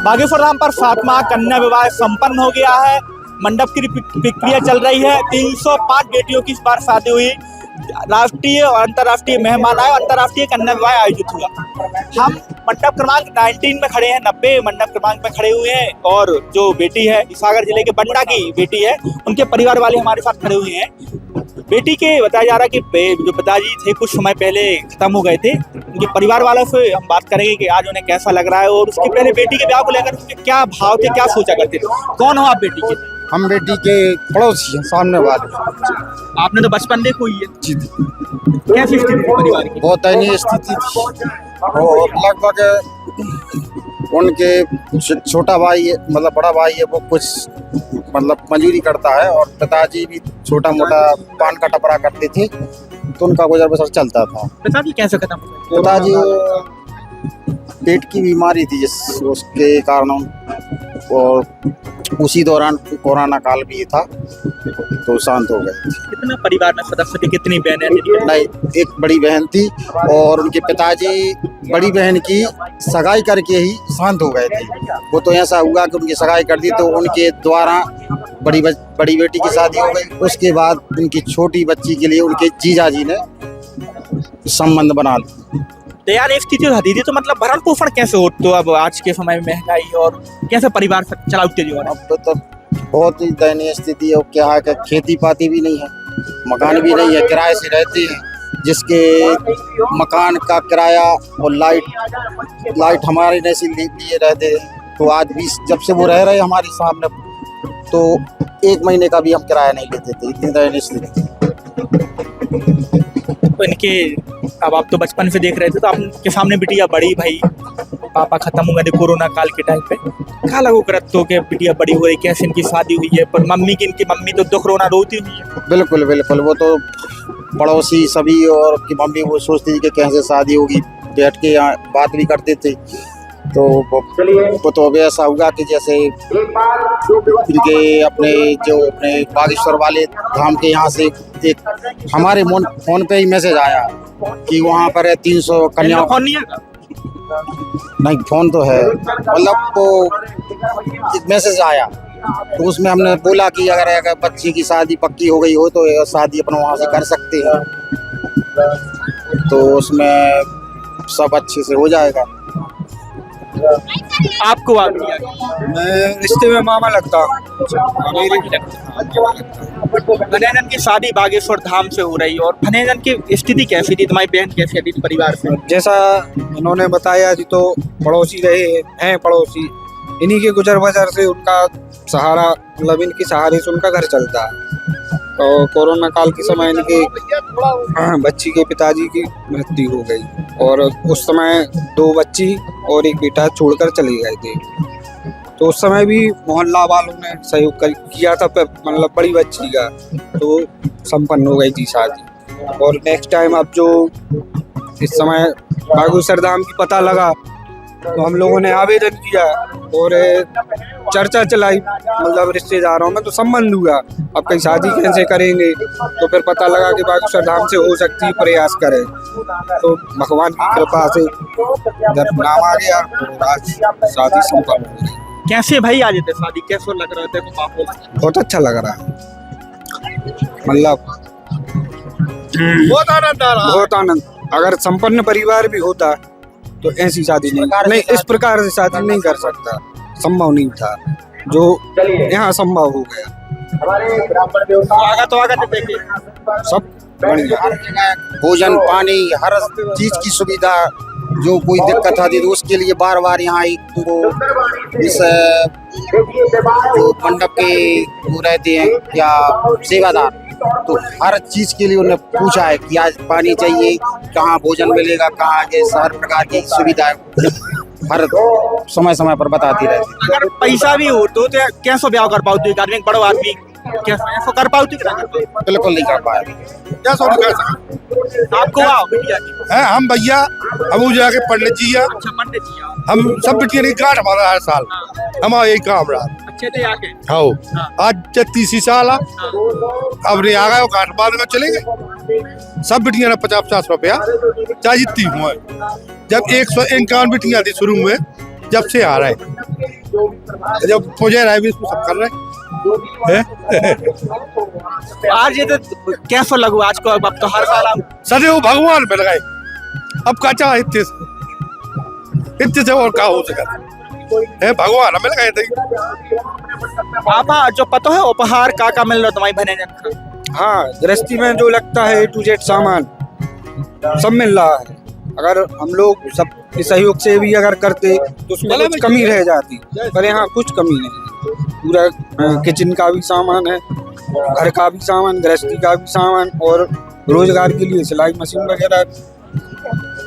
बागेश्वर धाम पर 7वां कन्या विवाह संपन्न हो गया है। मंडप की प्रक्रिया चल रही है। 305 बेटियों की इस बार शादी हुई। राष्ट्रीय और अंतर्राष्ट्रीय मेहमान आए, अंतर्राष्ट्रीय कन्या विवाह आयोजित हुआ। हम मंडप क्रमांक 19 में खड़े हैं, 90 मंडप क्रमांक में खड़े हुए हैं। और जो बेटी है सागर जिले के बंडा की बेटी है, उनके परिवार वाले हमारे साथ खड़े हुए हैं। बेटी के बताया जा रहा है कि जो पिताजी थे कुछ समय पहले खत्म हो गए थे। उनके परिवार वालों से हम बात करेंगे कि आज उन्हें कैसा लग रहा है और उसके पहले बेटी के ब्याह को लेकर उनके क्या भाव थे, क्या सोचा करते थे। कौन हो आप बेटी के? हम बेटी के पड़ोसी हैं, सामने वाले। आपने तो बचपन देखी हुई है जी, कैसी स्थिति थी परिवार की? बहुत दयनीय स्थिति थी और लगभग उनके छोटा भाई मतलब बड़ा भाई है, वो कुछ मतलब मजदूरी करता है और पिताजी भी छोटा मोटा पान का टपरा करते थे, तो उनका गुजर बसर चलता था। पिताजी कैसे खत्म हो गए? पिताजी पेट की बीमारी थी जिस उसके कारण, और उसी दौरान कोरोना काल भी था, तो शांत हो गए। कितना परिवार में सदस्य थे, कितनी बहनें थी? नहीं, एक बड़ी बहन थी और उनके पिताजी बड़ी बहन की सगाई करके ही शांत हो गए थे। वो तो ऐसा हुआ कि उनकी सगाई कर दी तो उनके द्वारा बड़ी बेटी की शादी हो गई। उसके बाद उनकी छोटी बच्ची के लिए उनके जीजा जी ने संबंध बना लिया। तो यार एक चीज दीदी, तो मतलब भरण पोषण कैसे हो? तो अब आज के समय में महंगाई और कैसे परिवार चलाते जीवन? अब तो बहुत ही दयनीय स्थिति है। क्या है कि खेती पाती भी नहीं है, मकान भी नहीं है, किराए से रहते हैं, जिसके मकान का किराया और लाइट हमारे जैसे लिए रहते हैं। तो आज भी जब से वो रह रहे हमारे सामने, तो 1 महीने का भी हम किराया नहीं लेते थे, इतनी दयनीय स्थिति। तो इनके अब आप तो बचपन से देख रहे थे, तो आपके सामने बिटिया बड़ी, भाई पापा खत्म हो गए थे कोरोना काल के टाइम पे, क्या लगो करत तो कि बिटिया बड़ी हो रही, कैसे इनकी शादी हुई है? पर मम्मी की, इनकी मम्मी तो दुख रोना रोती हुई है। बिल्कुल बिल्कुल, वो तो पड़ोसी सभी और की मम्मी वो सोचती थी कि कैसे शादी होगी, बैठ के यहाँ बात भी करते थे। तो वो तो अब ऐसा हुआ कि जैसे इनके अपने बागेश्वर वाले धाम के यहाँ से एक हमारे फोन पे ही मैसेज आया कि वहाँ पर 300 कन्याओं। फोन नहीं है? नहीं, फोन तो है, मतलब वो एक मैसेज आया, तो उसमें हमने बोला कि अगर बच्ची की शादी पक्की हो गई हो तो शादी अपन वहाँ से कर सकते हैं, तो उसमें सब अच्छे से हो जाएगा। आपको मैं रिश्ते में मामा लगता हूँ। फनेजन की शादी बागेश्वर धाम से हो रही है, और फनेजन की स्थिति कैसी थी? तुम्हारी बहन कैसी थी परिवार से? जैसा उन्होंने बताया जी, तो पड़ोसी रहे हैं, पड़ोसी इन्हीं के गुजर बसर से उनका सहारा, मतलब इनके सहारे से उनका घर चलता है। तो कोरोना काल के समय इनके बच्ची के पिताजी की मृत्यु हो गई, और उस समय 2 बच्ची और एक बेटा छोड़कर चले गए थे। तो उस समय भी मोहल्ला वालों ने सहयोग किया था, मतलब बड़ी बच्ची का, तो संपन्न हो गई थी शादी। और नेक्स्ट टाइम अब जो इस समय बागेश्वर धाम की पता लगा, तो हम लोगों ने आवेदन किया और चर्चा चलाई, मतलब रिश्तेदारों में, तो संबंध हुआ। अब कहीं शादी कैसे करेंगे, तो फिर पता लगा कि बागेश्वर धाम से हो सकती है, प्रयास करें। तो भगवान की कृपा से जब नाम आ गया तो आज शादी संपन्न हो गई। कैसे भाई आज थे शादी, कैसे लग रहा था? बहुत अच्छा लग रहा है, मतलब बहुत आनंद आ रहा है। बहुत आनंद। अगर संपन्न परिवार भी होता तो ऐसी शादी नहीं, इस प्रकार से शादी नहीं कर सकता, संभव नहीं था, जो यहाँ संभव हो गया। सब बढ़िया, भोजन पानी हर चीज की सुविधा, जो कोई दिक्कत आती तो उसके लिए बार बार यहाँ इस जो मंडप के वो रहते हैं क्या सेवादार, तो हर चीज के लिए उन्हें पूछा है कि आज पानी चाहिए, कहाँ भोजन मिलेगा, कहाँ ये हर प्रकार की सुविधा हर समय समय पर बताती रहती। अगर पैसा भी हो तो कैसे ब्याह कर पाओ तू आदमी बड़ो आदमी कैसे ऐसा कर पाओ तू बिल्कुल नहीं कर पाया। क्या सो कर सकते आपको आओ बिटिया की हैं हम भैया, हम जाके पंडित जी है, अच्छा पंडित जी आओ हम सब बिटिया नहीं काट हमारा हर साल हमारा यही काम रहा। अच्छे थे आके हाँ आज 33 साल है, अब नहीं आ गए काट बाद में चले गए। सब बिटिया ने 50-50 रुपया चाहे जितनी हुआ। जब 151 बिटिया थी शुरू में, जब से आ रहा है, जब मुझे रहा भी इसको सब कर रहे हैं। आज ये तो कैसा लगू आज को अब तो हर साल आप सदैव वो भगवान मिल गए। अब का चाह इतने से और का हो सका है, भगवान मिल गए थे। पापा जो पता है उपहार का मिल रहा तुम्हारी बहने जन हाँ, गृहस्थी में जो लगता है A to Z सामान सब मिल रहा है। अगर हम लोग सब के सहयोग से भी अगर करते तो उसमें कुछ कमी रह जाती, पर यहाँ कुछ कमी नहीं। पूरा किचन का भी सामान है, घर का भी सामान, गृहस्थी का भी सामान, और रोजगार के लिए सिलाई मशीन वगैरह,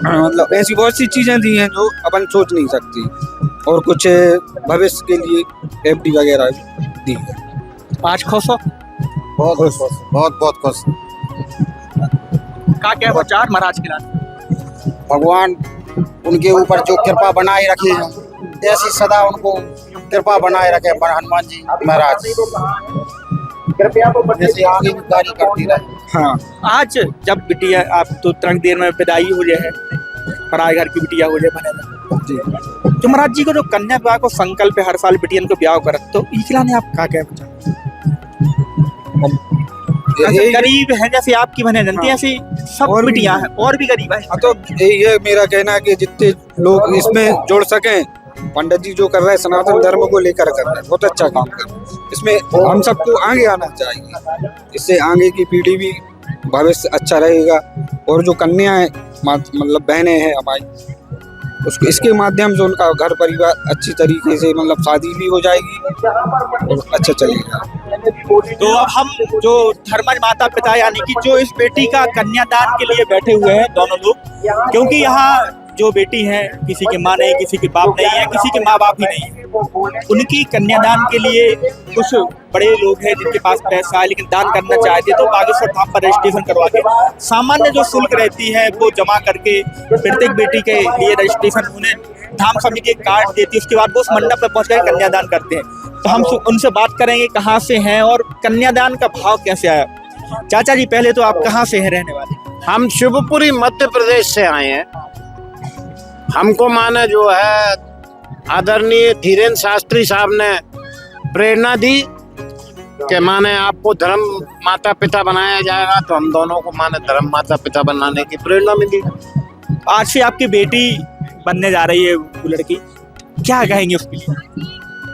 मतलब ऐसी बहुत सी चीजें दी हैं जो अपन सोच नहीं सकती। और कुछ भविष्य के लिए FD वगैरह भी दी है। आज खुश हो बहुत खुश, बहुत बहुत खुश। का क्या विचार महाराज के नाम भगवान उनके ऊपर जो कृपा बनाए रखे हैं, ऐसी सदा उनको कृपा बनाए रखे हनुमान जी महाराज, जैसे आगे भी कार्य करती रहे। हाँ, आज जब बिटिया आप तो तुरंत देर में विदाई हो जाए है, पराए घर की बिटिया हो जाए बने जी। तो महाराज जी को जो कन्या विवाह को संकल्प है हर साल बिटियन को ब्याह करत, तो इकला ने आप का क्या विचार? ऐसे गरीब है जैसे आपकी बहने जनती ऐसी सब और भी बिटियां हैं और भी गरीब है। हाँ, तो ये मेरा कहना है कि जितने लोग इसमें जोड़ सकें, पंडित जी जो कर रहे हैं सनातन धर्म को लेकर कर रहे हैं, बहुत अच्छा काम कर रहे हैं। इसमें हम सबको आगे आना चाहिए, इससे आगे की पीढ़ी भी भविष्य अच्छा रहेगा। और जो कन्याएं मतलब बहनें हैं हमारी, उसको इसके माध्यम से उनका घर परिवार अच्छी तरीके से मतलब शादी भी हो जाएगी और अच्छा चलेगा। तो अब हम जो धर्मज माता पिता यानी कि जो इस बेटी का कन्यादान के लिए बैठे हुए हैं दोनों लोग, क्योंकि यहाँ जो बेटी है किसी के माँ नहीं, किसी के बाप नहीं है, किसी के माँ बाप ही नहीं है, उनकी कन्यादान के लिए कुछ बड़े लोग हैं जिनके पास पैसा है लेकिन दान करना चाहते तो बागेश्वर धाम पर रजिस्ट्रेशन करवा के सामान्य जो शुल्क रहती है वो जमा करके प्रत्येक बेटी के लिए रजिस्ट्रेशन उन्हें धाम समिति कार्ड देती है। उसके बाद वो उस मंडप पर पहुंच कर कन्यादान करते हैं। तो हम उनसे बात करेंगे कहाँ से हैं और कन्यादान का भाव कैसे आया। चाचा जी पहले तो आप कहाँ से हैं रहने वाले? हम शिवपुरी मध्य प्रदेश से आए हैं। हमको माने जो है आदरणीय धीरेन्द्र शास्त्री साहब ने प्रेरणा दी कि माने आपको धर्म माता पिता बनाया जाएगा, तो हम दोनों को माने धर्म माता पिता बनाने की प्रेरणा मिली। आज से आपकी बेटी बनने जा रही है वो लड़की, क्या कहेंगे उसके लिए?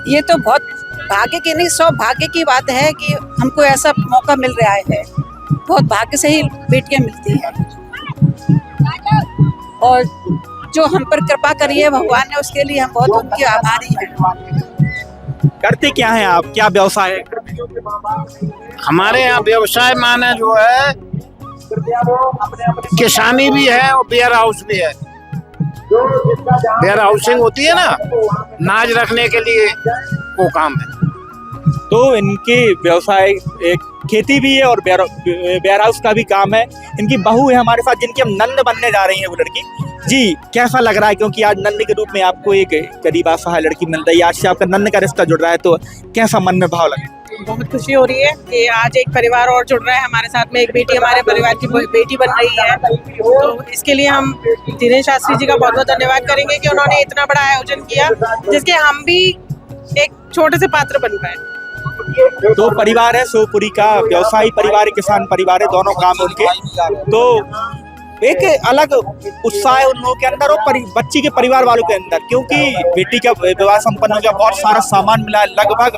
ये तो बहुत भाग्य की नहीं सौभाग्य की बात है कि हमको ऐसा मौका मिल रहा है। बहुत भाग्य से ही बेटियां मिलती हैं और जो हम पर कृपा करी है भगवान ने, उसके लिए हम बहुत उनके आभारी हैं। करते क्या हैं आप, क्या व्यवसाय है? हमारे यहाँ व्यवसाय माने जो है किसानी भी है और वेयर हाउस भी है। वेयर हाउसिंग होती है ना, नाज रखने के लिए, वो काम है। तो इनके व्यवसाय एक खेती भी है और वेयर हाउस का भी काम है। इनकी बहू है हमारे साथ जिनकी हम नंद बनने जा रही है वो लड़की। जी कैसा लग रहा है, क्योंकि आज नंद के रूप में आपको एक गरीब असहाय लड़की मिल रही है, आज से आपका नंद का रिश्ता जुड़ रहा है, तो कैसा मन में भाव लगे? बहुत खुशी हो रही है कि आज एक परिवार और जुड़ रहा है हमारे साथ में, एक बेटी हमारे परिवार की बेटी बन रही है। तो इसके लिए हम धीरेन्द्र शास्त्री जी का बहुत बहुत धन्यवाद करेंगे कि उन्होंने इतना बड़ा आयोजन किया जिसके हम भी एक छोटे से पात्र बन पाए। तो परिवार है शिवपुरी का, व्यवसायी परिवार है, किसान परिवार है, दोनों काम है उनके। तो एक अलग उत्साह है उन लोगों के अंदर और बच्ची के परिवार वालों के अंदर, क्योंकि बेटी का विवाह संपन्न हो गया, बहुत सारा सामान मिला है, लगभग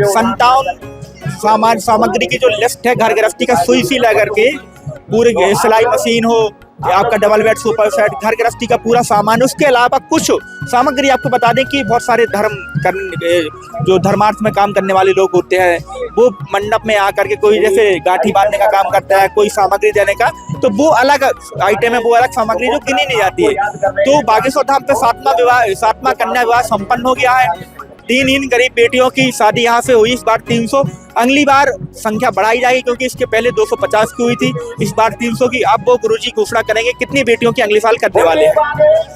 57 सामग्री की जो लिस्ट है घर गृहस्थी का, सुई सी लेकर के पूरे सिलाई मशीन हो, आपका डबल बेड, सोफा सेट, घर गृहस्थी का पूरा सामान, उसके अलावा कुछ सामग्री आपको बता दें कि बहुत सारे जो धर्मार्थ में काम करने वाले लोग होते हैं वो मंडप में आकर के कोई जैसे गाठी बांधने का काम करता है, कोई सामग्री देने का, तो वो अलग आइटम है, वो अलग सामग्री जो गिनी नहीं जाती है। तो बागेश्वर धाम पे सातवां कन्या विवाह संपन्न हो गया है। 3 गरीब बेटियों की शादी यहाँ से हुई, इस बार 300, अगली बार संख्या बढ़ाई जाएगी क्योंकि इसके पहले 250 की हुई थी, इस बार 300 की। अब वो गुरुजी घोषणा करेंगे कितनी बेटियों की अगले साल करने वाले हैं।